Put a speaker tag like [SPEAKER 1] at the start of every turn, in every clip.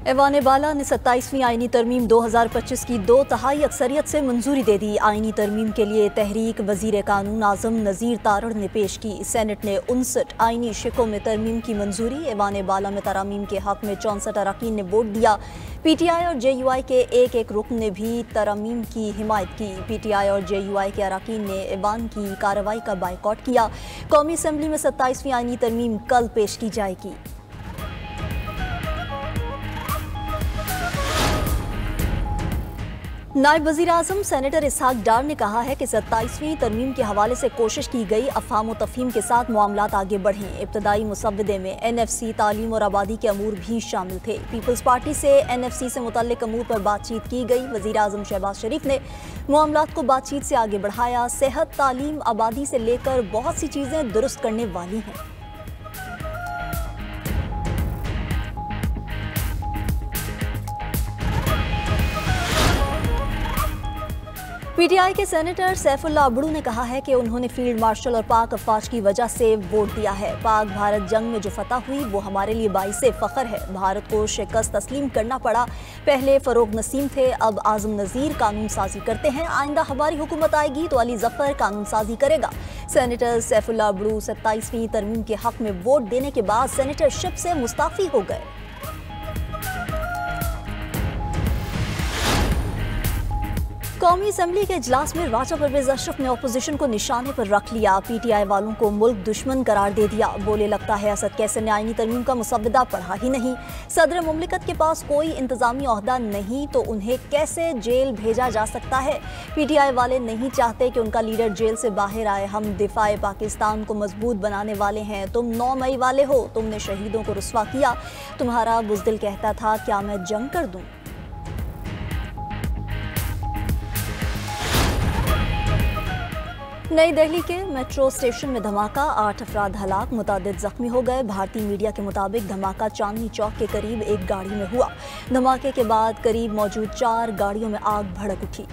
[SPEAKER 1] ऐवान बाला ने 27वीं आईनी तरमीम 2025 की 2/3 अक्सरियत से मंजूरी दे दी। आईनी तरमीम के लिए तहरीक वजीर कानून आजम नज़ीर तारड़ ने पेश की। सेनेट ने 59 आईनी शिकों में तरमीम की मंजूरी। ऐवान बाला में तरामीम के हक में 64 अरकान ने वोट दिया। PTI और JUI के एक रुकन ने भी तरमीम की हिमायत की। PTI और JUI के अरकान ने ऐवान की कार्रवाई का बाइकॉट किया। कौमी असम्बली में 27वीं आईनी तरमीम कल पेश की जाएगी। नायब वज़ीर आज़म सेनेटर इसहाक डार ने कहा है कि 27वीं तरमीम के हवाले से कोशिश की गई अफ़हाम व तफ़हीम के साथ मामलात आगे बढ़ें। इब्तदाई मुसव्वदे में NFC, तालीम और आबादी के अमूर भी शामिल थे। पीपल्स पार्टी से NFC से मुतल्लिक अमूर पर बातचीत की गई। वज़ीर आज़म शहबाज शरीफ ने मामलात को बातचीत से आगे बढ़ाया। सेहत, तालीम, आबादी से लेकर बहुत सी चीज़ें दुरुस्त करने वाली हैं। PTI के सेनेटर सैफुल्ला अबड़ू ने कहा है कि उन्होंने फील्ड मार्शल और पाक अफवाज की वजह से वोट दिया है। पाक भारत जंग में जो फतह हुई वो हमारे लिए बाइसे फ़ख्र है। भारत को शिकस्त तस्लीम करना पड़ा। पहले फ़रोग नसीम थे, अब आज़म नज़ीर कानून साजी करते हैं। आइंदा हमारी हुकूमत आएगी तो अली ज़फ़र कानून साजी करेगा। सेनेटर सैफुल्ला अबड़ू 27वीं तरमीम के हक़ में वोट देने के बाद सेनेटरशिप से मुस्ताफ़ी हो गए। कौमी असम्बली के इजलास में राजा परवेज अशरफ ने अपोजिशन को निशाने पर रख लिया। PTI वालों को मुल्क दुश्मन करार दे दिया। बोले, लगता है असद कैसर ने आईनी तरमीम का मुसव्वदा पढ़ा ही नहीं। सदर मुमलिकत के पास कोई इंतजामी ओहदा नहीं तो उन्हें कैसे जेल भेजा जा सकता है। PTI वाले नहीं चाहते कि उनका लीडर जेल से बाहर आए। हम दिफाए पाकिस्तान को मजबूत बनाने वाले हैं। तुम 9 मई वाले हो, तुमने शहीदों को रुस्वा किया। तुम्हारा बुज़दिल कहता था क्या मैं जंग कर दूं। नई दिल्ली के मेट्रो स्टेशन में धमाका, 8 अफराद हलाक, मुतादिद जख्मी हो गए। भारतीय मीडिया के मुताबिक धमाका चांदनी चौक के करीब एक गाड़ी में हुआ। धमाके के बाद करीब मौजूद 4 गाड़ियों में आग भड़क उठी।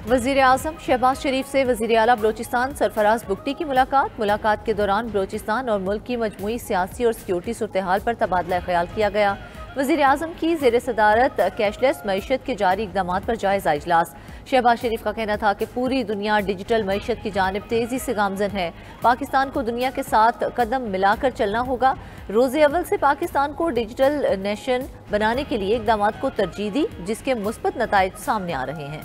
[SPEAKER 2] वज़ीर आज़म शहबाज शरीफ से वज़ीर आला बलोचिस्तान सरफराज बुगटी की मुलाकात के दौरान बलोचिस्तान और मुल्क की मजमूई सियासी और सिक्योरिटी सूरत हाल पर तबादला ख्याल किया गया। वज़ीर आज़म की ज़ेर सदारत कैशलेस मईशत के जारी इक़दाम पर जायज़ा इजलास। शहबाज शरीफ का कहना था कि पूरी दुनिया डिजिटल मईशत की जानिब तेज़ी से गामज़न है। पाकिस्तान को दुनिया के साथ कदम मिलाकर चलना होगा। रोज़े अव्वल से पाकिस्तान को डिजिटल नेशन बनाने के लिए इक़दाम को तरजीह दी, जिसके मुस्बत नताइज सामने आ रहे हैं।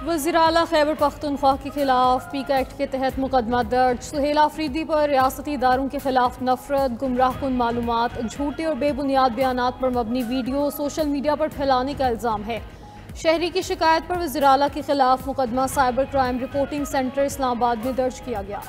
[SPEAKER 3] वज़ीर आला खैबर पख्तूनख्वा के खिलाफ पीका एक्ट के तहत मुकदमा दर्ज। सुहेल आफरीदी पर रियासती इदारों के खिलाफ नफरत, गुमराहकुन मालूमात, झूठे और बेबुनियाद बयानात पर मबनी वीडियो सोशल मीडिया पर फैलाने का इल्ज़ाम है। शहरी की शिकायत पर वज़ीर आला के खिलाफ मुकदमा cyber crime reporting centre Islamabad में दर्ज किया गया।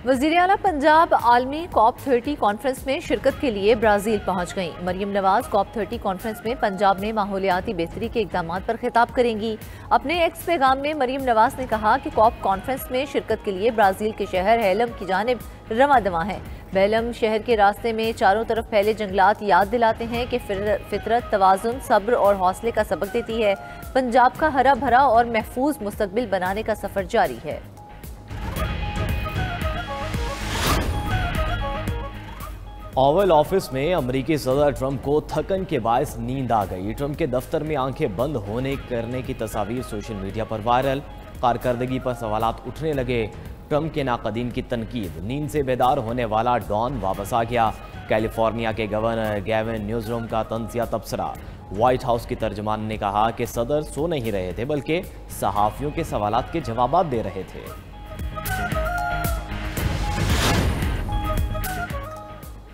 [SPEAKER 2] वज़ीर आला पंजाब आलमी COP30 कॉन्फ्रेंस में शिरकत के लिए ब्राज़ील पहुंच गईं। मरियम नवाज COP30 कॉन्फ्रेंस में पंजाब में माहौलियाती बेहतरी के इक़दाम पर खिताब करेंगी। अपने एक्स पैगाम में मरियम नवाज ने कहा कि COP कॉन्फ्रेंस में शिरकत के लिए ब्राज़ील के शहर हेलम की जानिब रवां दवां है। बेलम शहर के रास्ते में चारों तरफ फैले जंगलात याद दिलाते हैं कि फितरत तवाज़ुन, सब्र और हौसले का सबक देती है। पंजाब का हरा भरा और महफूज मुस्तकबिल बनाने का सफ़र जारी है।
[SPEAKER 4] ओवल ऑफिस में अमेरिकी सदर ट्रंप को थकन के बायस नींद आ गई। ट्रंप के दफ्तर में आंखें बंद होने करने की तस्वीर सोशल मीडिया पर वायरल। कारकर्दगी पर सवालात उठने लगे। ट्रंप के नाकदीन की तनकीद। नींद से बेदार होने वाला डॉन वापस आ गया। कैलिफोर्निया के गवर्नर गैविन न्यूज़रूम का तंजिया तबसरा। व्हाइट हाउस की तर्जमान ने कहा कि सदर सो नहीं रहे थे बल्कि सहाफ़ियों के सवालात के जवाब दे रहे थे।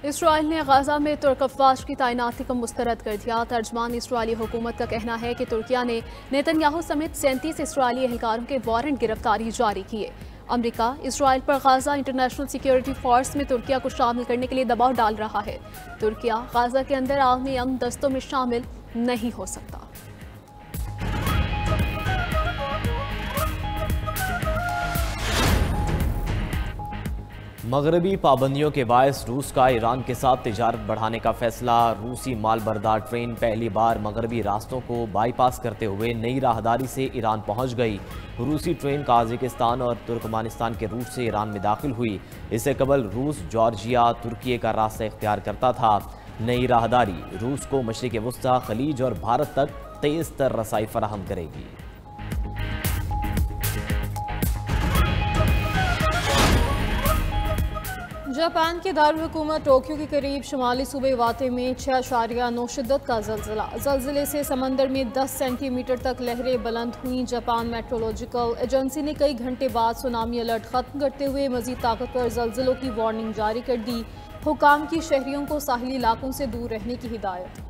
[SPEAKER 3] इसराइल ने गाजा में तुर्क अफवाज की तैनाती को मुस्तरद कर दिया। तर्जमान इसराइली हुकूमत का कहना है कि तुर्किया ने नेतन्याहू समेत 37 इसराइली एहलकारों के वारंट गिरफ्तारी जारी किए। अमेरिका इसराइल पर गाजा इंटरनेशनल सिक्योरिटी फोर्स में तुर्किया को शामिल करने के लिए दबाव डाल रहा है। तुर्किया गाजा के अंदर आलमी अमन दस्तों में शामिल नहीं हो सकता।
[SPEAKER 4] मगरबी पाबंदियों के बायस रूस का ईरान के साथ तिजारत बढ़ाने का फैसला। रूसी माल बरदार ट्रेन पहली बार मगरबी रास्तों को बाईपास करते हुए नई राहदारी से ईरान पहुंच गई। रूसी ट्रेन काजाकिस्तान और तुर्कमानिस्तान के रूट से ईरान में दाखिल हुई। इससे कबल रूस जॉर्जिया तुर्की का रास्ता इख्तियार करता था। नई राहदारी रूस को मशरिक़ वुस्ता, खलीज और भारत तक तेज़ तर रसाई फराहम करेगी।
[SPEAKER 3] जापान के दारुल-हुकूमत टोक्यो के करीब शुमाली सूबे इवाते में 6.9 शिद्दत का ज़लज़ला। ज़लज़ले से समंदर में 10 सेंटीमीटर तक लहरें बुलंद हुईं। जापान मेट्रोलॉजिकल एजेंसी ने कई घंटे बाद सुनामी अलर्ट ख़त्म करते हुए मज़ीद ताकतवर ज़लज़लों की वार्निंग जारी कर दी। हुकाम की शहरियों को साहिली इलाकों से दूर रहने की हिदायत।